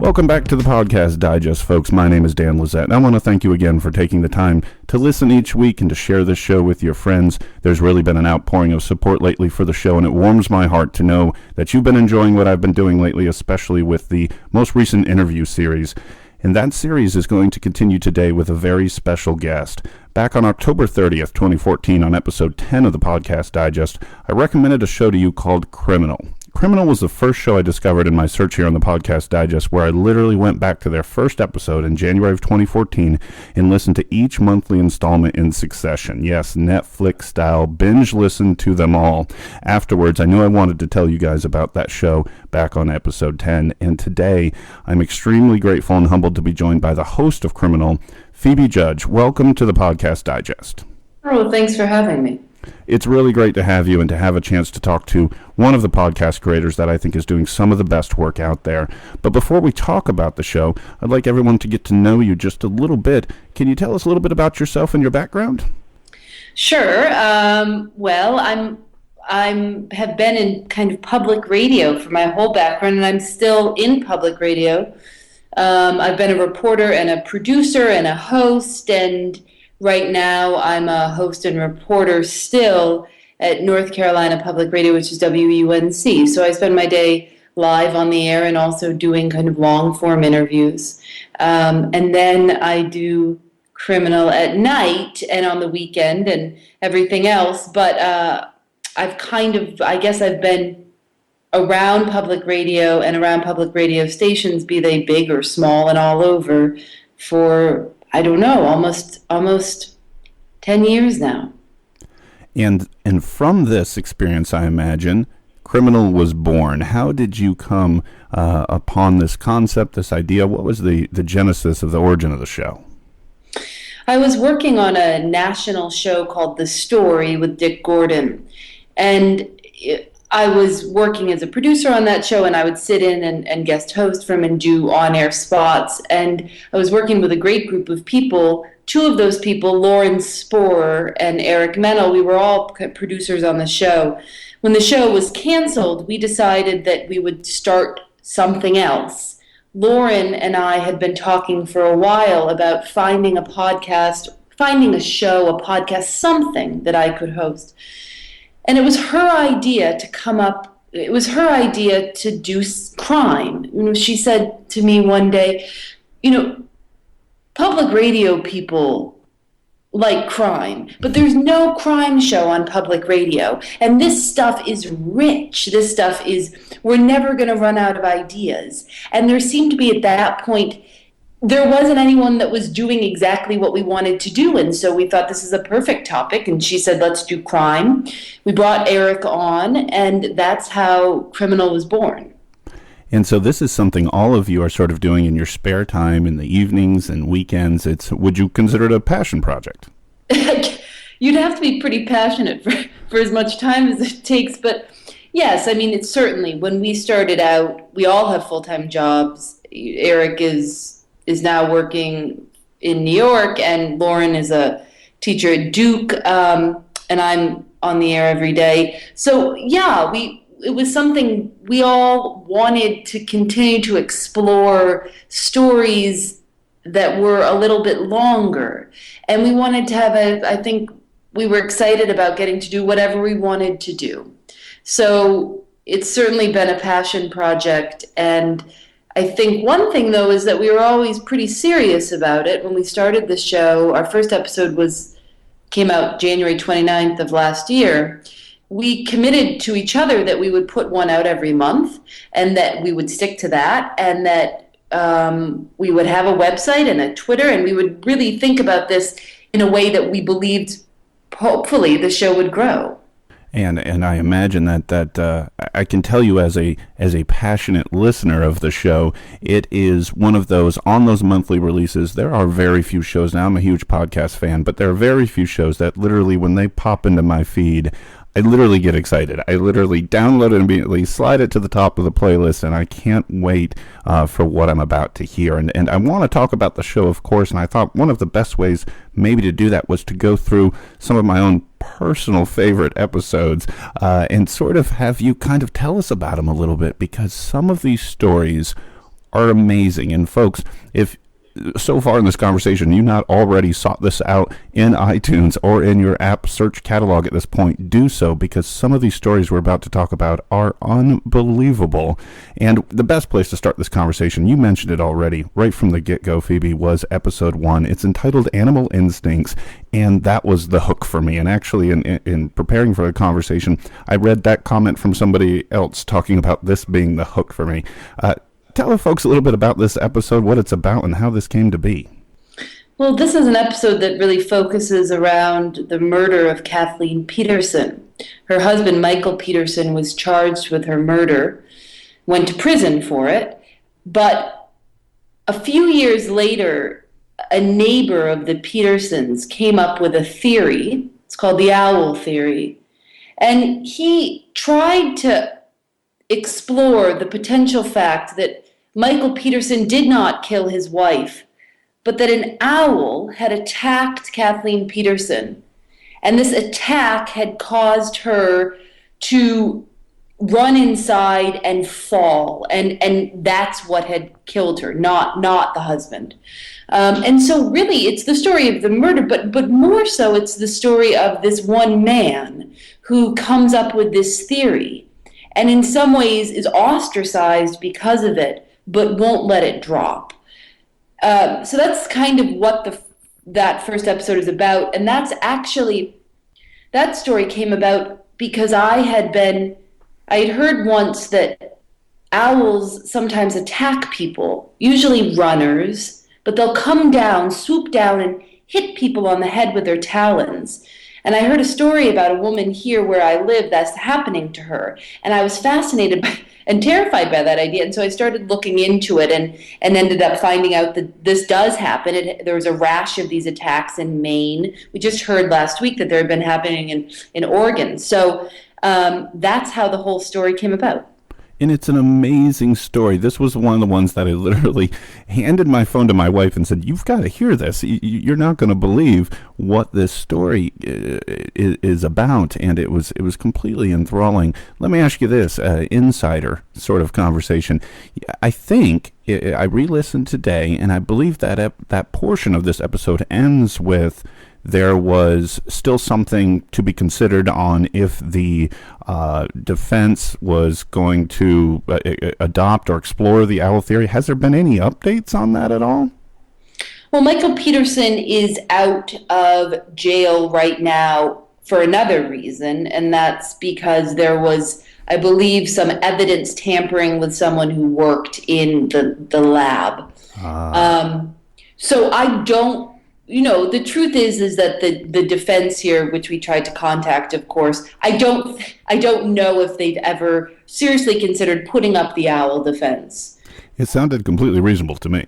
Welcome back to the Podcast Digest, folks. My name is Dan Lizette, and I want to thank you again for taking the time to listen each week and to share this show with your friends. There's really been an outpouring of support lately for the show, and it warms my heart to know that you've been enjoying what I've been doing lately, especially with the most recent interview series. And that series is going to continue today with a very special guest. Back on October 30th, 2014, on episode 10 of the Podcast Digest, I recommended a show to you called Criminal. Criminal was the first show I discovered in my search here on the Podcast Digest, where I literally went back to their first episode in January of 2014 and listened to each monthly installment in succession. Yes, Netflix style, binge listen to them all. Afterwards, I knew I wanted to tell you guys about that show back on episode 10, and today I'm extremely grateful and humbled to be joined by the host of Criminal, Phoebe Judge. Welcome to the Podcast Digest. Oh, thanks for having me. It's really great to have you and to have a chance to talk to one of the podcast creators that I think is doing some of the best work out there. But before we talk about the show, I'd like everyone to get to know you just a little bit. Can you tell us a little bit about yourself and your background? Sure. Well, I have been in kind of public radio for my whole background, and I'm still in public radio. I've been a reporter and a producer and a host, and right now I'm a host and reporter still at North Carolina Public Radio, which is WUNC. So I spend my day live on the air and also doing kind of long-form interviews. And then I do Criminal at night and on the weekend and everything else. But I've been around public radio and around public radio stations, be they big or small and all over, for I don't know, almost 10 years now. And from this experience, I imagine, Criminal was born. How did you come upon this concept, this idea? What was the genesis of the origin of the show? I was working on a national show called The Story with Dick Gordon, and I was working as a producer on that show, and I would sit in and guest host for him and do on-air spots. And I was working with a great group of people. Two of those people, Lauren Spohr and Eric Mennel, we were all producers on the show. When the show was canceled, we decided that we would start something else. Lauren and I had been talking for a while about finding a podcast, finding a show, a podcast, something that I could host. And it was her idea to come up, it was her idea to do crime. You know, she said to me one day, public radio people like crime, but there's no crime show on public radio. And this stuff is rich. We're never going to run out of ideas. And there seemed to be at that point, there wasn't anyone that was doing exactly what we wanted to do, and so we thought this is a perfect topic, and she said, let's do crime. We brought Eric on, and that's how Criminal was born. And so this is something all of you are sort of doing in your spare time, in the evenings and weekends. Would you consider it a passion project? You'd have to be pretty passionate for as much time as it takes, but yes, I mean, it's certainly, when we started out, we all have full-time jobs. Eric is now working in New York, and Lauren is a teacher at Duke, and I'm on the air every day. So yeah, it was something we all wanted to continue to explore, stories that were a little bit longer. And we wanted to have I think we were excited about getting to do whatever we wanted to do. So it's certainly been a passion project, and I think one thing, though, is that we were always pretty serious about it. When we started the show, our first episode came out January 29th of last year. We committed to each other that we would put one out every month, and that we would stick to that, and that we would have a website and a Twitter, and we would really think about this in a way that we believed, hopefully, the show would grow. And I imagine that I can tell you as a passionate listener of the show, it is one of those, on those monthly releases, there are very few shows. Now, I'm a huge podcast fan, but there are very few shows that literally, when they pop into my feed, I literally get excited. I literally download it immediately, slide it to the top of the playlist, and I can't wait for what I'm about to hear. And I want to talk about the show, of course, and I thought one of the best ways maybe to do that was to go through some of my own personal favorite episodes and sort of have you kind of tell us about them a little bit, because some of these stories are amazing. And folks, if so far in this conversation you not already sought this out in iTunes or in your app search catalog at this point, do so, because some of these stories we're about to talk about are unbelievable. And the best place to start this conversation, you mentioned it already right from the get-go, Phoebe, was episode 1. It's entitled Animal Instincts, and that was the hook for me. And actually, in preparing for the conversation, I read that comment from somebody else talking about this being the hook for me. Tell the folks a little bit about this episode, what it's about, and how this came to be. Well, this is an episode that really focuses around the murder of Kathleen Peterson. Her husband, Michael Peterson, was charged with her murder, went to prison for it, but a few years later, a neighbor of the Petersons came up with a theory. It's called the owl theory. And he tried to explore the potential fact that Michael Peterson did not kill his wife, but that an owl had attacked Kathleen Peterson. And this attack had caused her to run inside and fall. And that's what had killed her, not the husband. And so really it's the story of the murder, but more so it's the story of this one man who comes up with this theory and in some ways is ostracized because of it, but won't let it drop. So that's kind of what that first episode is about. And that's actually, that story came about because I had heard once that owls sometimes attack people, usually runners, but they'll come down, swoop down, and hit people on the head with their talons. And I heard a story about a woman here where I live that's happening to her. And I was fascinated by and terrified by that idea. And so I started looking into it and ended up finding out that this does happen. There was a rash of these attacks in Maine. We just heard last week that there had been happening in Oregon. So that's how the whole story came about. And it's an amazing story. This was one of the ones that I literally handed my phone to my wife and said, "You've got to hear this. You're not going to believe what this story is about." And it was completely enthralling. Let me ask you this, insider sort of conversation. I think I re-listened today, and I believe that that portion of this episode ends with there was still something to be considered on if the defense was going to adopt or explore the owl theory. Has there been any updates on that at all? Well, Michael Peterson is out of jail right now for another reason, and that's because there was, I believe, some evidence tampering with someone who worked in the lab. So I don't, the truth is that the defense here, which we tried to contact, of course, I don't know if they've ever seriously considered putting up the owl defense. It sounded completely reasonable to me.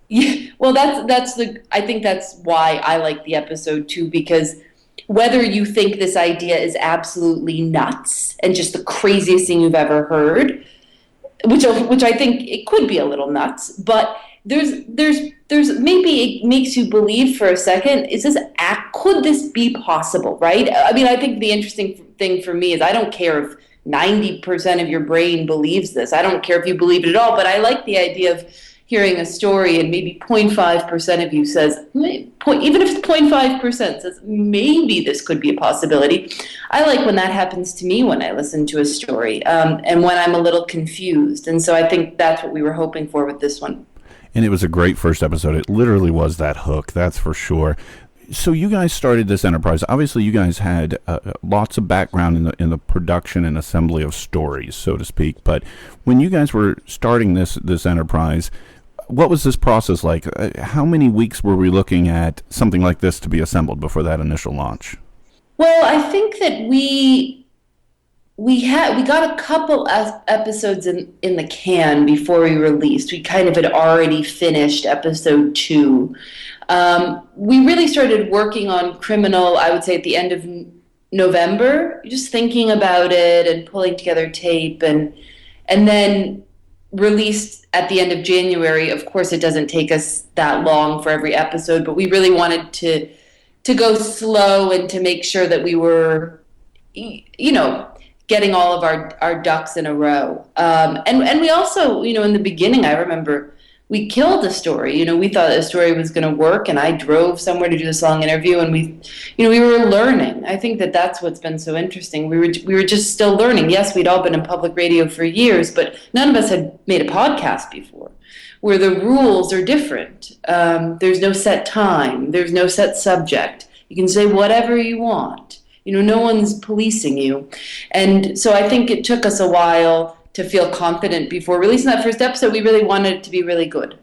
Yeah, well, I think that's why I like the episode too, because whether you think this idea is absolutely nuts and just the craziest thing you've ever heard, which I think it could be a little nuts, but there's maybe it makes you believe for a second, could this be possible, right? I mean, I think the interesting thing for me is I don't care if 90% of your brain believes this. I don't care if you believe it at all, but I like the idea of hearing a story and maybe 0.5% of you says, even if 0.5% says, maybe this could be a possibility. I like when that happens to me when I listen to a story and when I'm a little confused. And so I think that's what we were hoping for with this one. And it was a great first episode. It literally was that hook, that's for sure. So you guys started this enterprise. Obviously, you guys had lots of background in the production and assembly of stories, so to speak. But when you guys were starting this enterprise, what was this process like? How many weeks were we looking at something like this to be assembled before that initial launch? Well, I think that we got a couple episodes in the can before we released. We kind of had already finished episode 2. We really started working on Criminal, I would say, at the end of November, just thinking about it and pulling together tape, and then released at the end of January. Of course, it doesn't take us that long for every episode, but we really wanted to go slow and to make sure that we were, getting all of our ducks in a row. And we also, in the beginning, I remember we killed a story. We thought a story was going to work, and I drove somewhere to do this long interview, and we were learning. I think that's what's been so interesting. We were just still learning. Yes, we'd all been in public radio for years, but none of us had made a podcast before, where the rules are different. There's no set time. There's no set subject. You can say whatever you want. No one's policing you. And so I think it took us a while to feel confident before releasing that first episode. We really wanted it to be really good.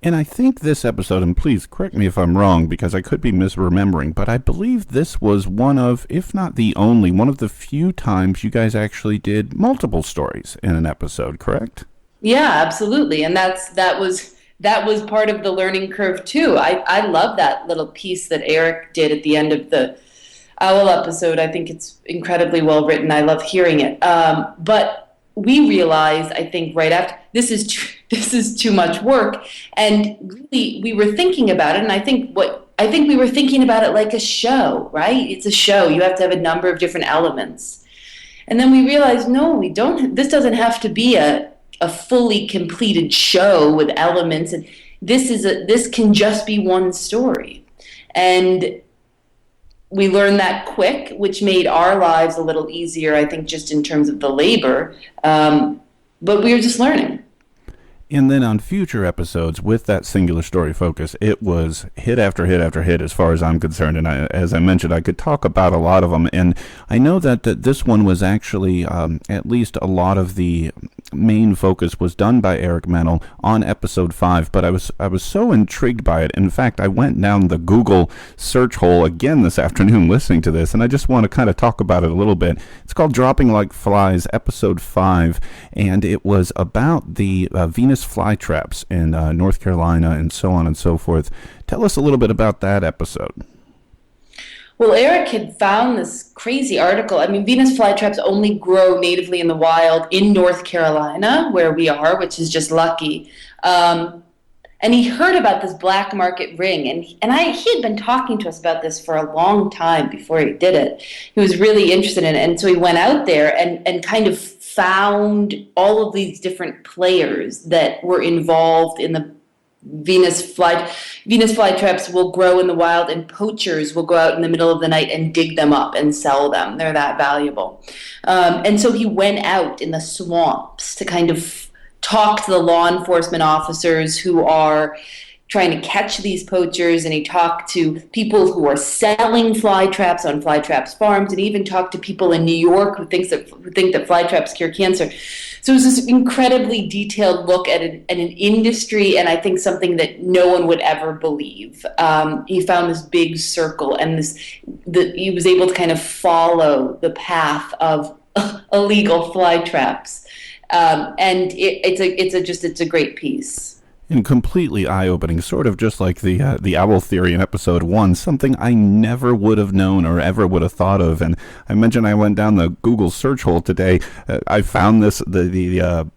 And I think this episode, and please correct me if I'm wrong, because I could be misremembering, but I believe this was one of, if not the only, one of the few times you guys actually did multiple stories in an episode, correct? Yeah, absolutely. And that was part of the learning curve too. I love that little piece that Eric did at the end of the Owl episode. I think it's incredibly well written. I love hearing it. But we realized, I think, right after this is too much work, and really we were thinking about it. And I think we were thinking about it like a show, right? It's a show. You have to have a number of different elements, and then we realized, no, we don't. This doesn't have to be a fully completed show with elements, and this can just be one story. And we learned that quick, which made our lives a little easier, I think, just in terms of the labor. But we were just learning. And then on future episodes, with that singular story focus, it was hit after hit after hit as far as I'm concerned. And as I mentioned, I could talk about a lot of them. And I know that this one was actually, at least a lot of the main focus was done by Eric Mennel on episode 5. But I was so intrigued by it. In fact, I went down the Google search hole again this afternoon listening to this. And I just want to kind of talk about it a little bit. It's called Dropping Like Flies, episode 5. And it was about the Venus flytraps in North Carolina and so on and so forth. Tell us a little bit about that episode. Well, Eric had found this crazy article. I mean, Venus flytraps only grow natively in the wild in North Carolina, where we are, which is just lucky. And he heard about this black market ring, and he had been talking to us about this for a long time before he did it. He was really interested in it, and so he went out there and kind of found all of these different players that were involved in the Venus flytraps will grow in the wild, and poachers will go out in the middle of the night and dig them up and sell them. They're that valuable. And so he went out in the swamps to kind of talk to the law enforcement officers who are trying to catch these poachers, and he talked to people who are selling fly traps on fly traps farms, and even talked to people in New York who think that fly traps cure cancer. So it was this incredibly detailed look at an industry, and I think something that no one would ever believe. He found this big circle, and he was able to kind of follow the path of illegal fly traps, and it's a great piece. And completely eye-opening, sort of just like the owl theory in episode 1, something I never would have known or ever would have thought of. And I mentioned I went down the Google search hole today. I found this the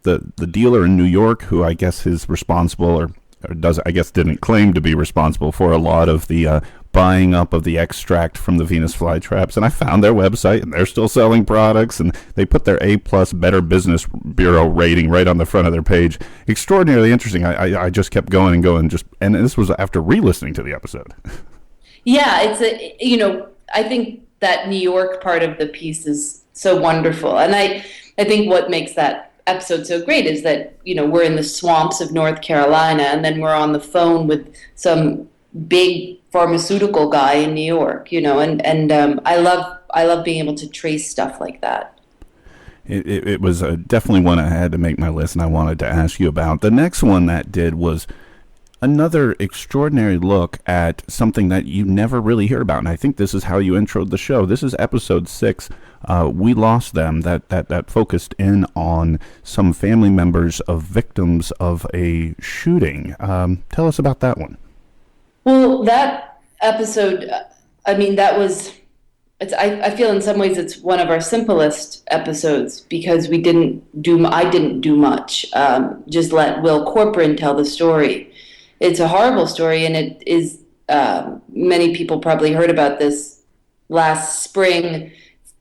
dealer in New York, who I guess is responsible or didn't claim to be responsible for a lot of the buying up of the extract from the Venus flytraps, and I found their website, and they're still selling products, and they put their A+ Better Business Bureau rating right on the front of their page. Extraordinarily interesting. I just kept going and going, and this was after re-listening to the episode. Yeah, I think that New York part of the piece is so wonderful, and I think what makes that episode so great is that we're in the swamps of North Carolina, and then we're on the phone with some big pharmaceutical guy in New York, and I love being able to trace stuff like that. It was definitely one I had to make my list, and I wanted to ask you about. The next one that did was another extraordinary look at something that you never really hear about, and I think this is how you introed the show. This is episode 6. We Lost Them, that focused in on some family members of victims of a shooting. Tell us about that one. Well, that episode, I feel in some ways it's one of our simplest episodes because I didn't do much. Just let Will Corcoran tell the story. It's a horrible story, and it is, many people probably heard about this last spring.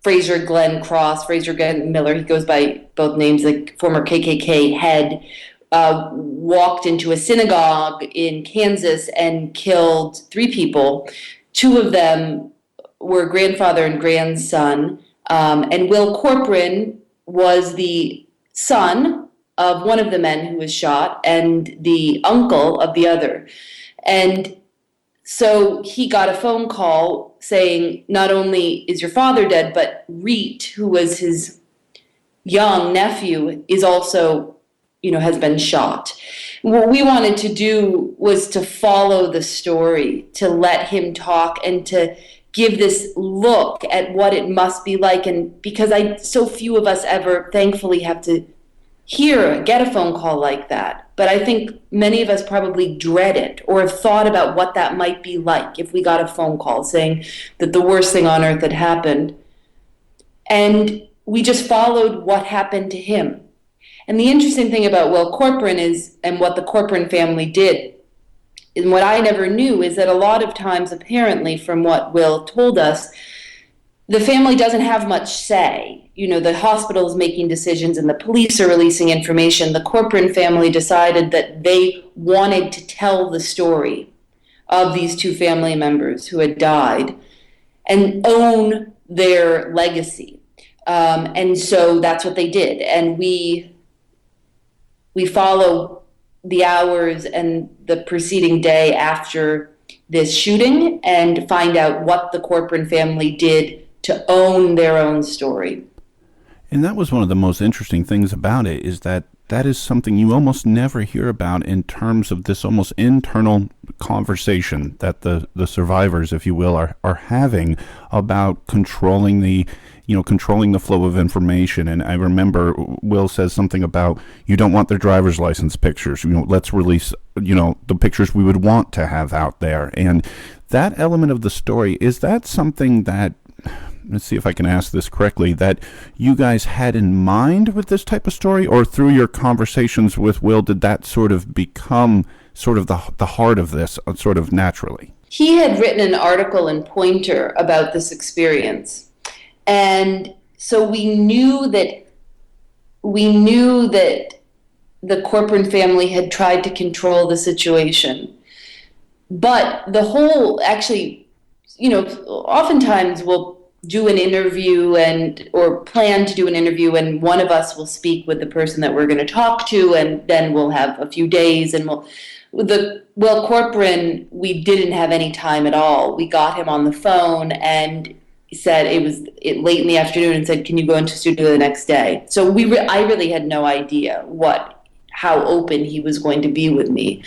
Fraser Glenn Cross, Fraser Glenn Miller, he goes by both names, like former KKK head, walked into a synagogue in Kansas and killed 3 people. 2 of them were grandfather and grandson. And Will Corcoran was the son of one of the men who was shot and the uncle of the other. And so he got a phone call saying, not only is your father dead, but Reet, who was his young nephew, is also, has been shot. What we wanted to do was to follow the story, to let him talk and to give this look at what it must be like. And because so few of us ever, thankfully, have to get a phone call like that. But I think many of us probably dread it or have thought about what that might be like if we got a phone call saying that the worst thing on earth had happened. And we just followed what happened to him. And the interesting thing about Will Corcoran and what the Corcoran family did, and what I never knew, is that a lot of times, apparently, from what Will told us, the family doesn't have much say. The hospital is making decisions and the police are releasing information. The Corcoran family decided that they wanted to tell the story of these 2 family members who had died and own their legacy. And so that's what they did. And we follow the hours and the preceding day after this shooting and find out what the Corcoran family did to own their own story. And that was one of the most interesting things about it, is that is something you almost never hear about in terms of this almost internal conversation that the survivors, if you will, are having about controlling the flow of information. And I remember Will says something about, you don't want their driver's license pictures. Let's release, the pictures we would want to have out there. And that element of the story, is that something that, let's see if I can ask this correctly, that you guys had in mind with this type of story, or through your conversations with Will, did that sort of become sort of the heart of this sort of naturally? He had written an article in Pointer about this experience. And so we knew that the Corcoran family had tried to control the situation. But oftentimes we'll do an interview or plan to do an interview, and one of us will speak with the person that we're going to talk to, and then we'll have a few days, and Will Corcoran, we didn't have any time at all. We got him on the phone and said it was late in the afternoon and said, can you go into studio the next day? So I really had no idea how open he was going to be with me.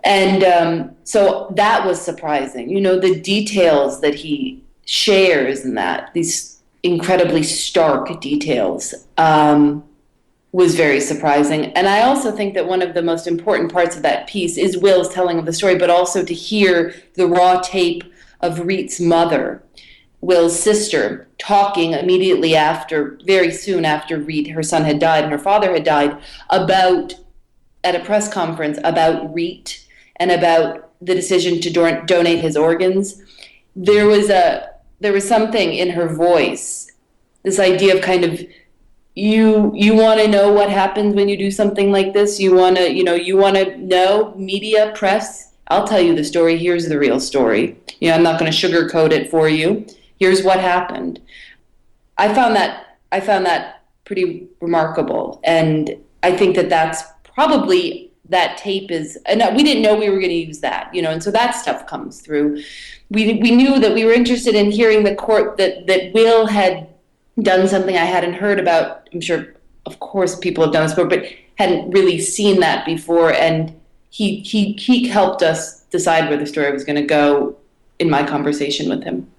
And so that was surprising. The details that he shares in that, these incredibly stark details, was very surprising. And I also think that one of the most important parts of that piece is Will's telling of the story, but also to hear the raw tape of Reet's mother, Will's sister, talking immediately very soon after Reet, her son, had died and her father had died, at a press conference about Reet and about the decision to donate his organs. There was something in her voice, this idea of kind of, you want to know what happens when you do something like this? You want to know, media, press? I'll tell you the story. Here's the real story. I'm not going to sugarcoat it for you. Here's what happened. I found that pretty remarkable. And I think that's probably, that tape is, and we didn't know we were going to use that, and so that stuff comes through. We knew that we were interested in hearing the court that Will had done something I hadn't heard about. I'm sure, of course, people have done this before, but hadn't really seen that before. And he helped us decide where the story was going to go in my conversation with him.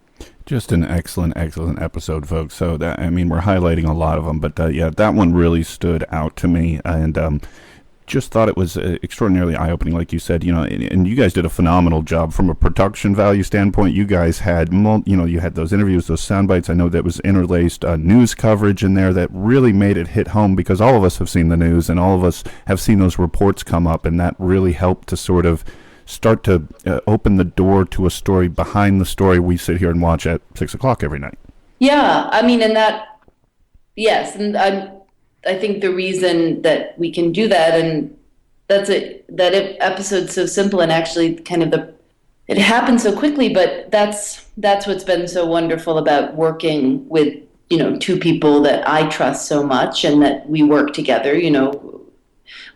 Just an excellent episode, folks. So we're highlighting a lot of them, but that one really stood out to me, and just thought it was extraordinarily eye-opening, like you said, and you guys did a phenomenal job from a production value standpoint. You guys had, you had those interviews, those sound bites. I know that was interlaced news coverage in there that really made it hit home, because all of us have seen the news and all of us have seen those reports come up, and that really helped to sort of start to open the door to a story behind the story we sit here and watch at 6 o'clock every night. Yeah, I mean, and that, yes, and I think the reason that we can do that, and episode's so simple and actually kind of it happened so quickly, but that's what's been so wonderful about working with, two people that I trust so much and that we work together.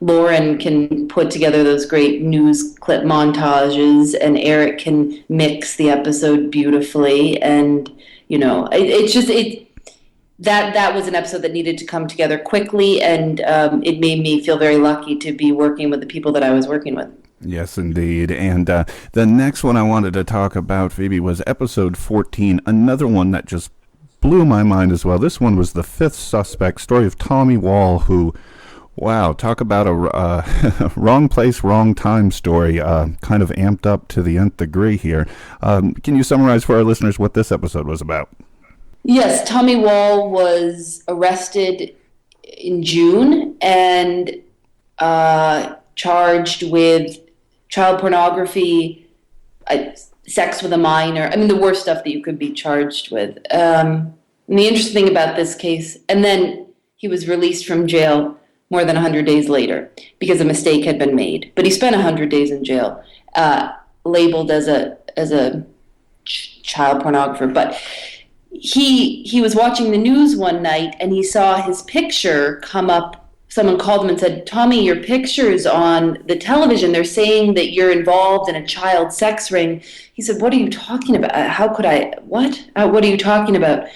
Lauren can put together those great news clip montages, and Eric can mix the episode beautifully. And it's just that was an episode that needed to come together quickly, and it made me feel very lucky to be working with the people that I was working with. Yes, indeed. And the next one I wanted to talk about, Phoebe, was episode 14, another one that just blew my mind as well. This one was the fifth suspect, story of Tommy Wall, who, wow, talk about a wrong place, wrong time story, kind of amped up to the nth degree here. Can you summarize for our listeners what this episode was about? Yes, Tommy Wall was arrested in June and charged with child pornography, sex with a minor. I mean, the worst stuff that you could be charged with. And the interesting thing about this case, and then he was released from jail more than 100 days later because a mistake had been made. But he spent 100 days in jail, labeled as a child pornographer. But he was watching the news one night and he saw his picture come up. Someone called him and said, "Tommy, your picture's on the television. They're saying that you're involved in a child sex ring." He said, "What are you talking about? How could I? What? What are you talking about?"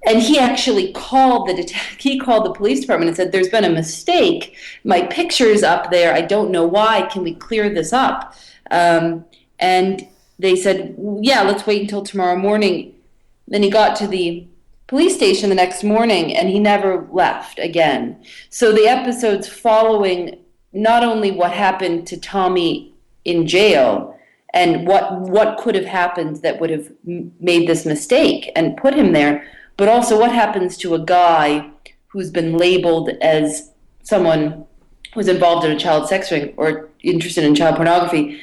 And he actually called the police department and said, "There's been a mistake. My picture's up there. I don't know why. Can we clear this up?" And they said, "Yeah, let's wait until tomorrow morning." Then he got to the police station the next morning and he never left again. So the episode's following not only what happened to Tommy in jail and what could have happened that would have made this mistake and put him there, but also what happens to a guy who's been labeled as someone who's involved in a child sex ring or interested in child pornography.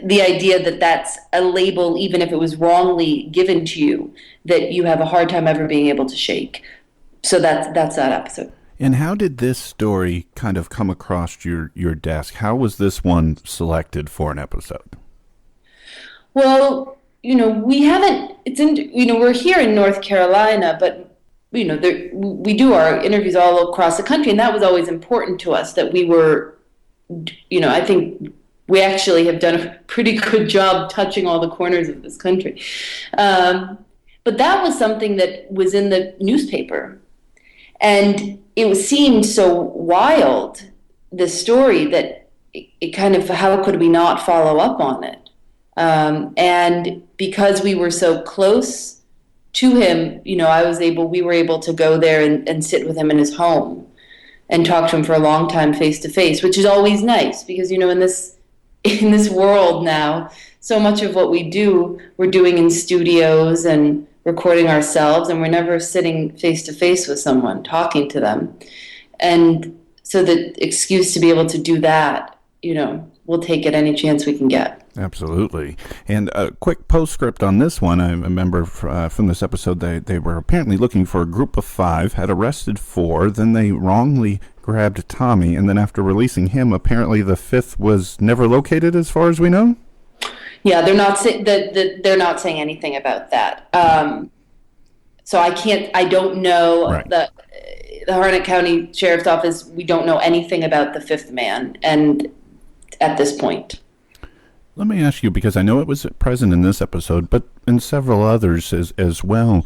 The idea that that's a label, even if it was wrongly given to you, that you have a hard time ever being able to shake. So that's that episode. And how did this story kind of come across your desk? How was this one selected for an episode? Well, we haven't, we're here in North Carolina, but, we do our interviews all across the country, and that was always important to us that we were, I think we actually have done a pretty good job touching all the corners of this country. But that was something that was in the newspaper. And it seemed so wild, this story, that it kind of, how could we not follow up on it? And because we were so close to him, we were able to go there and sit with him in his home and talk to him for a long time face to face, which is always nice because, in this world now, so much of what we do, we're doing in studios and recording ourselves, and we're never sitting face to face with someone, talking to them. And so the excuse to be able to do that, we'll take it any chance we can get. Absolutely. And a quick postscript on this one. I remember from this episode, they were apparently looking for a group of 5, had arrested 4, then they wrongly grabbed Tommy, and then after releasing him, apparently the 5th was never located as far as we know? Yeah, they're not saying anything about that. So I don't know. Right. The Harnett County Sheriff's Office, we don't know anything about the 5th man, and at this point. Let me ask you, because I know it was present in this episode, but in several others as well,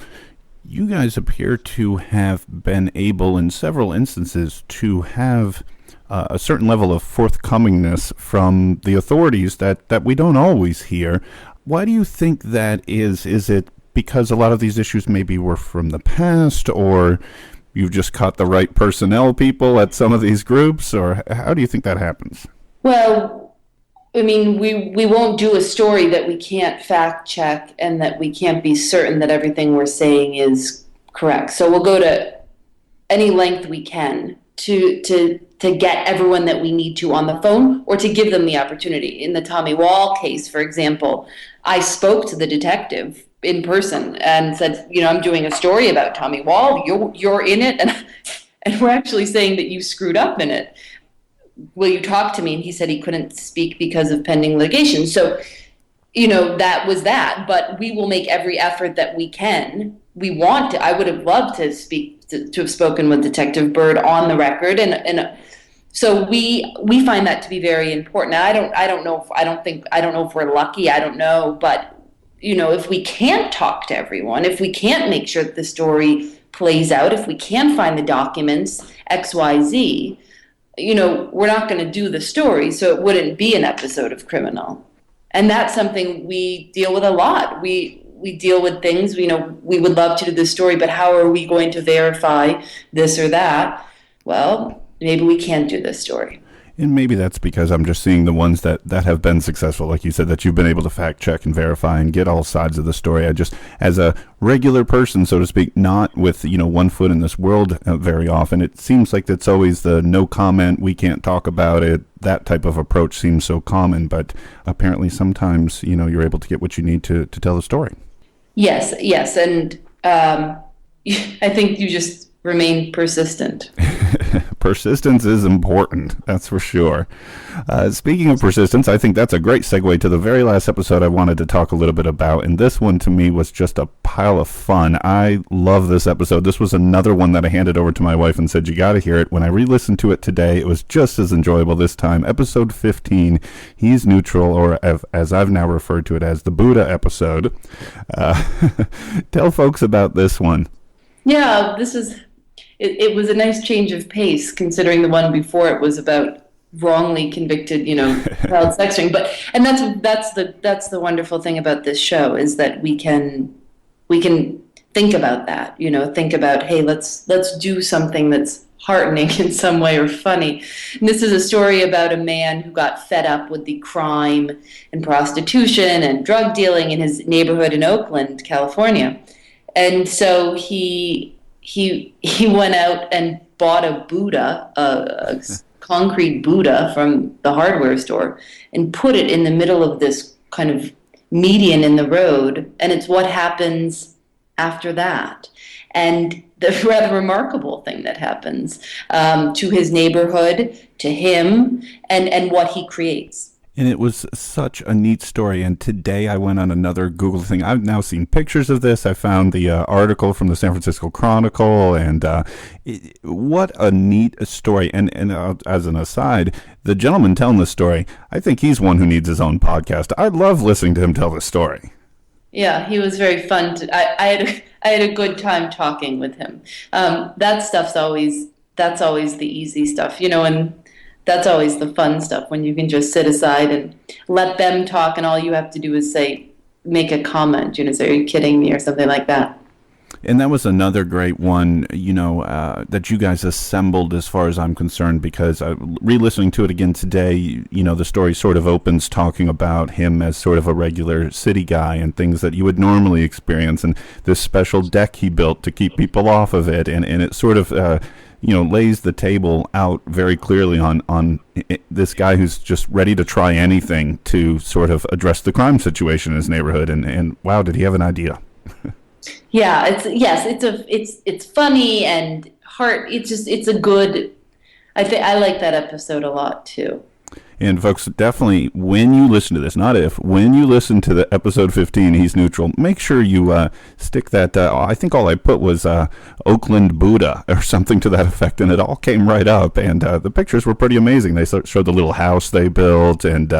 you guys appear to have been able, in several instances, to have a certain level of forthcomingness from the authorities that we don't always hear. Why do you think that is? Is it because a lot of these issues maybe were from the past, or you've just caught the right personnel people at some of these groups, or how do you think that happens? Well, I mean, we won't do a story that we can't fact check and that we can't be certain that everything we're saying is correct. So we'll go to any length we can to get everyone that we need to on the phone or to give them the opportunity. In the Tommy Wall case, for example, I spoke to the detective in person and said, I'm doing a story about Tommy Wall. You're in it, and we're actually saying that you screwed up in it. Will you talk to me? And he said he couldn't speak because of pending litigation. So, that was that. But we will make every effort that we can. We want to. I would have loved to have spoken with Detective Bird on the record, and so we find that to be very important. Now, I don't know if we're lucky. I don't know, but if we can't talk to everyone, if we can't make sure that the story plays out, if we can't find the documents X, Y, Z, we're not going to do the story, so it wouldn't be an episode of Criminal. And that's something we deal with a lot. We deal with things, we would love to do this story, but how are we going to verify this or that? Well, maybe we can't do this story. And maybe that's because I'm just seeing the ones that have been successful, like you said, that you've been able to fact check and verify and get all sides of the story. I just, as a regular person, so to speak, not with, one foot in this world very often, it seems like that's always the no comment, we can't talk about it, that type of approach seems so common. But apparently sometimes, you're able to get what you need to tell the story. Yes. And I think you just remain persistent. Persistence is important, that's for sure. Speaking of persistence, I think that's a great segue to the very last episode I wanted to talk a little bit about, and this one to me was just a pile of fun. I love this episode. This was another one that I handed over to my wife and said, you got to hear it. When I re-listened to it today, it was just as enjoyable this time. Episode 15, He's Neutral, or as I've now referred to it as, the Buddha episode. Tell folks about this one. Yeah, it was a nice change of pace, considering the one before it was about wrongly convicted, child sex ring. And that's the wonderful thing about this show, is that we can think about that, think about, hey, let's do something that's heartening in some way or funny. And this is a story about a man who got fed up with the crime and prostitution and drug dealing in his neighborhood in Oakland, California. And so he went out and bought a Buddha, a concrete Buddha from the hardware store, and put it in the middle of this kind of median in the road. And it's what happens after that. And the rather remarkable thing that happens to his neighborhood, to him, and what he creates. And it was such a neat story. And today I went on another Google thing. I've now seen pictures of this. I found the article from the San Francisco Chronicle, and what a neat story. And as an aside, the gentleman telling the story, I think he's one who needs his own podcast. I love listening to him tell the story. Yeah, he was very fun. I had a good time talking with him. That's always the easy stuff, and that's always the fun stuff, when you can just sit aside and let them talk, and all you have to do is make a comment, say, are you kidding me, or something like that. And that was another great one, that you guys assembled, as far as I'm concerned, because re-listening to it again today, the story sort of opens talking about him as sort of a regular city guy and things that you would normally experience, and this special deck he built to keep people off of it, and it sort of lays the table out very clearly on this guy who's just ready to try anything to sort of address the crime situation in his neighborhood. And wow, did he have an idea? Yeah, it's funny and it's a good. I like that episode a lot too. And folks, definitely, when you listen to this, when you listen to the episode 15, He's Neutral, make sure you stick that, I think all I put was Oakland Buddha or something to that effect, and it all came right up, and the pictures were pretty amazing. They showed the little house they built, and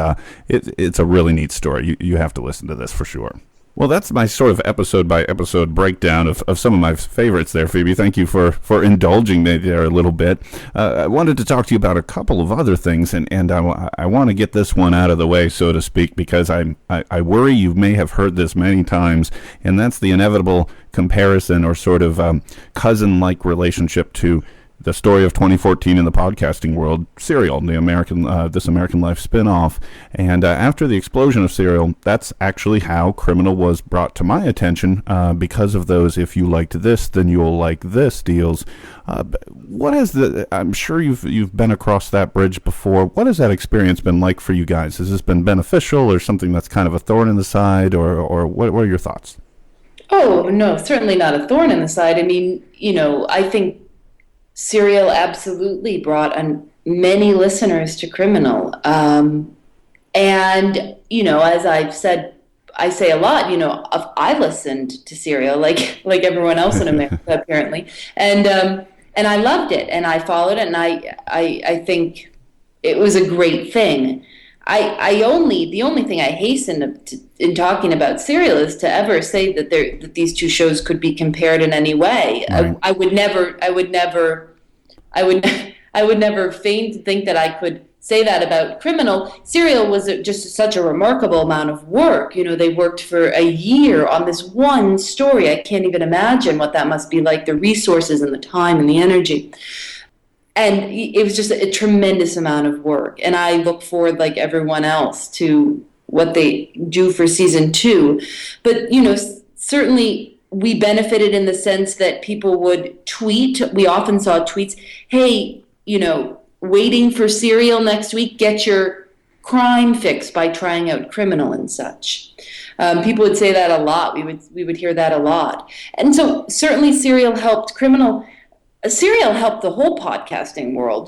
it's a really neat story. You have to listen to this for sure. Well, that's my sort of episode-by-episode breakdown of some of my favorites there, Phoebe. Thank you for indulging me there a little bit. I wanted to talk to you about a couple of other things, and I want to get this one out of the way, so to speak, because I worry you may have heard this many times, and that's the inevitable comparison or sort of cousin-like relationship to the story of 2014 in the podcasting world, Serial, the This American Life spinoff. And after the explosion of Serial, that's actually how Criminal was brought to my attention because of those "if you liked this, then you'll like this" deals. I'm sure you've been across that bridge before. What has that experience been like for you guys? Has this been beneficial or something that's kind of a thorn in the side, or what are your thoughts? Oh, no, certainly not a thorn in the side. I mean, I think Serial absolutely brought many listeners to Criminal. And, as I've said, I say a lot, I listened to Serial like everyone else in America, apparently. And I loved it, and I followed it, and I think it was a great thing. The only thing I hasten in talking about Serial is to ever say that these two shows could be compared in any way. Right. I would never feign to think that I could say that about Criminal. Serial was just such a remarkable amount of work. They worked for a year on this one story. I can't even imagine what that must be like, the resources and the time and the energy. And it was just a tremendous amount of work. And I look forward, like everyone else, to what they do for season 2. But, certainly we benefited in the sense that people would tweet. We often saw tweets, hey, waiting for Serial next week, get your crime fix by trying out Criminal and such. People would say that a lot. We would hear that a lot. And so certainly Serial helped Criminal. Serial helped the whole podcasting world.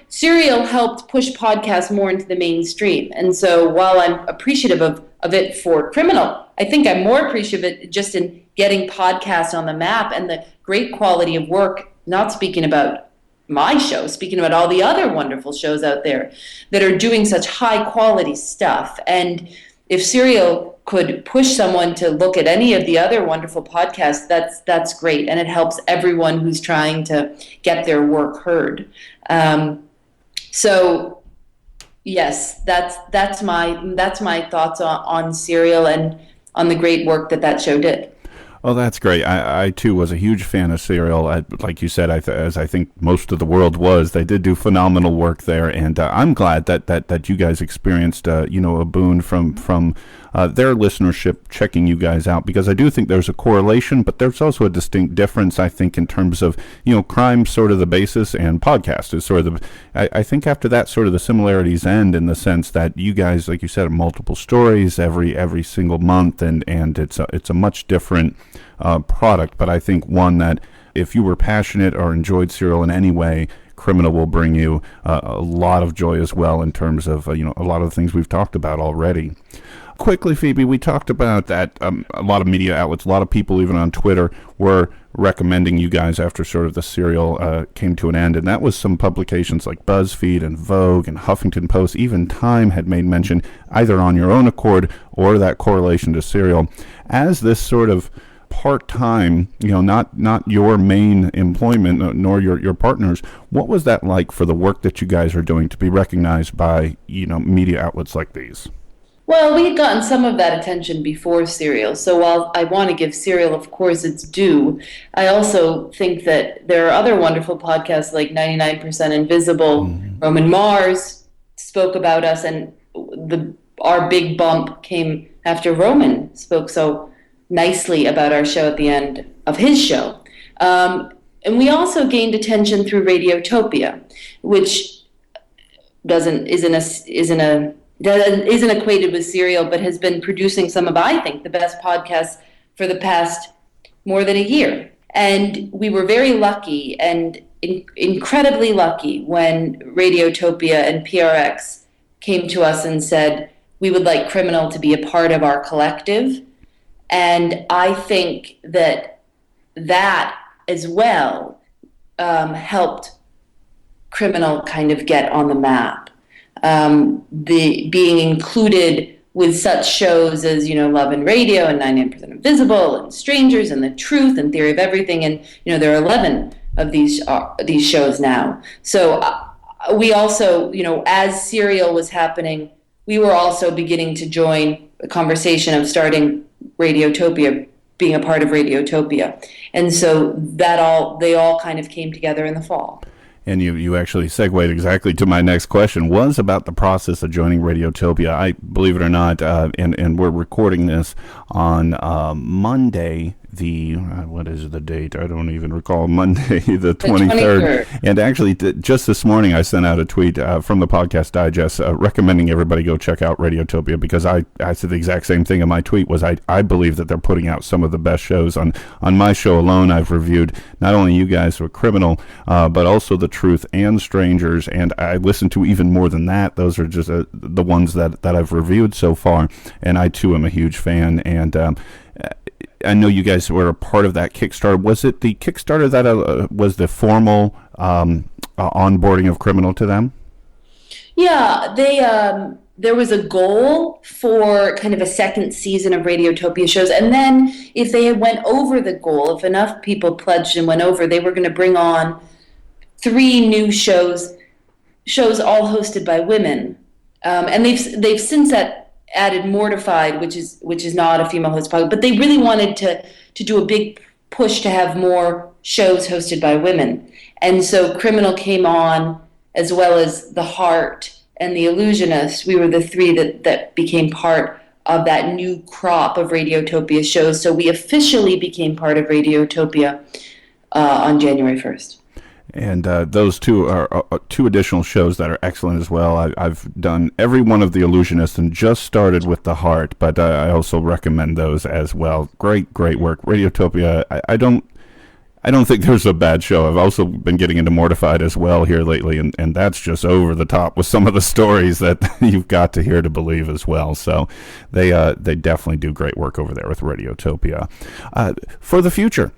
Serial helped push podcasts more into the mainstream. And so while I'm appreciative of it for Criminal, I think I'm more appreciative of it just in getting podcasts on the map and the great quality of work, not speaking about my show, speaking about all the other wonderful shows out there that are doing such high quality stuff. And if Serial could push someone to look at any of the other wonderful podcasts, that's great, and it helps everyone who's trying to get their work heard. So yes, that's my thoughts on Serial and on the great work that show did. Oh, that's great. I too was a huge fan of Serial. Like you said, as I think most of the world was, they did do phenomenal work there, and I'm glad that you guys experienced a boon from their listenership checking you guys out, because I do think there's a correlation, but there's also a distinct difference, I think, in terms of crime sort of the basis and podcast is sort of the. I think after that, sort of the similarities end in the sense that you guys, like you said, have multiple stories every single month, and it's a much different product, but I think one that if you were passionate or enjoyed Serial in any way, Criminal will bring you a lot of joy as well in terms of a lot of the things we've talked about already. Quickly, Phoebe, we talked about that a lot of media outlets, a lot of people even on Twitter were recommending you guys after sort of the Serial came to an end, and that was some publications like BuzzFeed and Vogue and Huffington Post, even Time had made mention either on your own accord or that correlation to Serial. As this sort of part-time, not your main employment nor your partners, what was that like for the work that you guys are doing to be recognized by media outlets like these? Well, we had gotten some of that attention before Serial, so while I want to give Serial, of course, its due, I also think that there are other wonderful podcasts like 99% Invisible. Roman Mars spoke about us, and our big bump came after Roman spoke so nicely about our show at the end of his show. And we also gained attention through Radiotopia, which isn't equated with Serial, but has been producing some of, I think, the best podcasts for the past more than a year. And we were very lucky and incredibly lucky when Radiotopia and PRX came to us and said, we would like Criminal to be a part of our collective. And I think that as well helped Criminal kind of get on the map. The being included with such shows as Love and Radio and 99% Invisible and Strangers and The Truth and Theory of Everything, and there are 11 of these shows now. So we also, as Serial was happening, we were also beginning to join the conversation of starting Radiotopia, being a part of Radiotopia, and so they all kind of came together in the fall. And you actually segued exactly to my next question, was about the process of joining Radiotopia. I believe it or not, and we're recording this on Monday, what is the date? I don't even recall. Monday, the 23rd. 23rd. And actually, just this morning, I sent out a tweet from the Podcast Digest recommending everybody go check out Radiotopia, because I said the exact same thing in my tweet. Was I believe that they're putting out some of the best shows. On my show alone, I've reviewed not only you guys with Criminal, but also The Truth and Strangers, and I listened to even more than that. Those are just the ones that I've reviewed so far, and I too am a huge fan. And I know you guys were a part of that Kickstarter. Was it the Kickstarter that was the formal onboarding of Criminal to them? Yeah, there was a goal for kind of a second season of Radiotopia shows, and then if they had went over the goal, if enough people pledged and went over, they were going to bring on 3 new shows all hosted by women, and they've since added Mortified, which is not a female host podcast, but they really wanted to do a big push to have more shows hosted by women. And so Criminal came on, as well as The Heart and The Illusionist. We were the 3 that became part of that new crop of Radiotopia shows. So we officially became part of Radiotopia on January 1st. And those 2 are 2 additional shows that are excellent as well. I've done every one of The Illusionists and just started with The Heart, but I also recommend those as well. Great work. Radiotopia, I don't think there's a bad show. I've also been getting into Mortified as well here lately, and that's just over the top with some of the stories that you've got to hear to believe as well. So they definitely do great work over there with Radiotopia. For the future,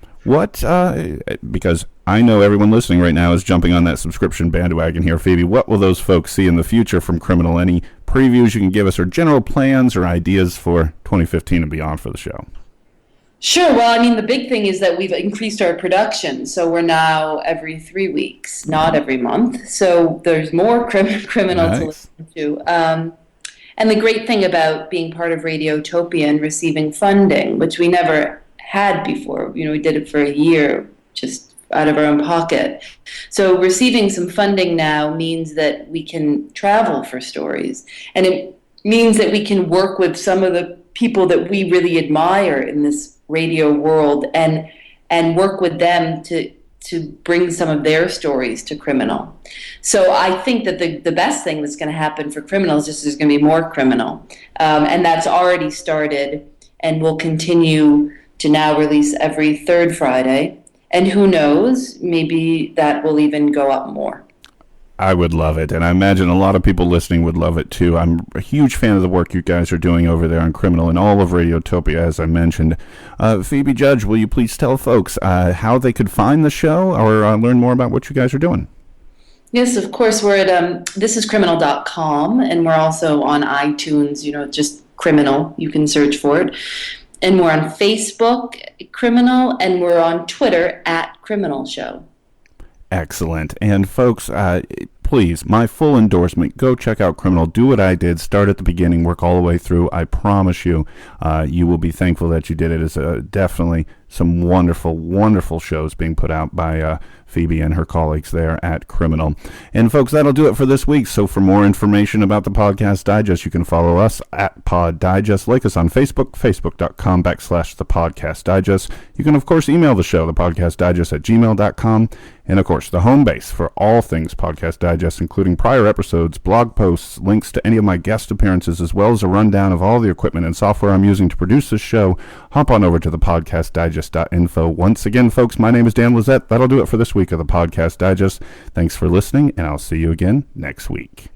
because I know everyone listening right now is jumping on that subscription bandwagon here, Phoebe, what will those folks see in the future from Criminal? Any previews you can give us, or general plans or ideas for 2015 and beyond for the show? Sure. Well, I mean, the big thing is that we've increased our production. So we're now every 3 weeks, not every month. So there's more Criminal to listen to. And the great thing about being part of Radiotopia and receiving funding, which we never had before, we did it for a year just out of our own pocket. So receiving some funding now means that we can travel for stories. And it means that we can work with some of the people that we really admire in this radio world and work with them to bring some of their stories to Criminal. So I think that the best thing that's going to happen for Criminal is just there's going to be more Criminal. And that's already started and will continue to now release every 3rd Friday. And who knows, maybe that will even go up more. I would love it, and I imagine a lot of people listening would love it too. I'm a huge fan of the work you guys are doing over there on Criminal and all of Radiotopia, as I mentioned. Phoebe Judge, will you please tell folks how they could find the show or learn more about what you guys are doing? Yes, of course. We're at thisiscriminal.com, and we're also on iTunes, just Criminal. You can search for it. And we're on Facebook, Criminal, and we're on Twitter @Criminal Show. Excellent. And folks, please, my full endorsement, go check out Criminal. Do what I did. Start at the beginning, work all the way through. I promise you, you will be thankful that you did it. It's definitely some wonderful, wonderful shows being put out by Phoebe and her colleagues there at Criminal. And folks, that'll do it for this week. So for more information about the Podcast Digest, you can follow us at Pod Digest. Like us on Facebook, facebook.com/The Podcast Digest. You can, of course, email the show, thepodcastdigest@gmail.com. And, of course, the home base for all things Podcast Digest, including prior episodes, blog posts, links to any of my guest appearances, as well as a rundown of all the equipment and software I'm using to produce this show. Hop on over to thepodcastdigest.info. Once again, folks, my name is Dan Lizette. That'll do it for this week of the Podcast Digest. Thanks for listening, and I'll see you again next week.